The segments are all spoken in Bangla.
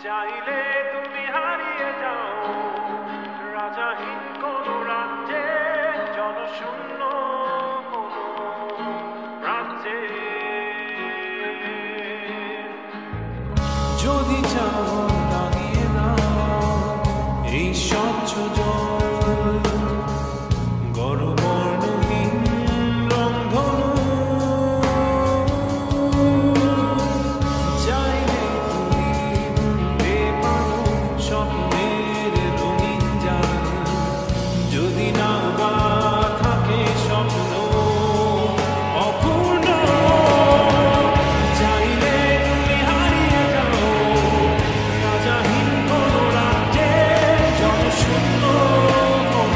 চাইলে তুমি হারিয়ে যাও রাজাহীন কোন রাজ্যে, জনশূন্য কোন রাজ্যে। যদি চাও দাঁড়িয়ে নাও এই স্বচ্ছ জল, গর্বর্ণহীন রংধনু। চাইলে তুমি বুনতে পারো স্বপ্নের রঙিন জাল, যদি না বা থাকে স্বপ্ন অপূর্ণ। চাইলে তুমি হারিয়ে যাও রাজাহীন কোন রাজ্যে, জনশূন্য কোন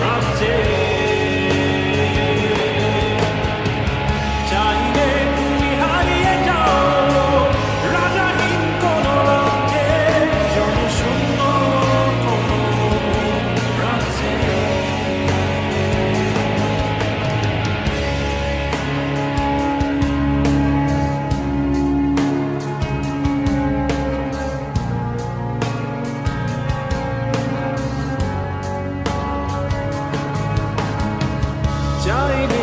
রাজ্যে। চাইলে তুমি হারিয়ে যাও রাজাহীন কোন রাজ্যে, জনশূন্য কোন রাজ্যে। চাইলে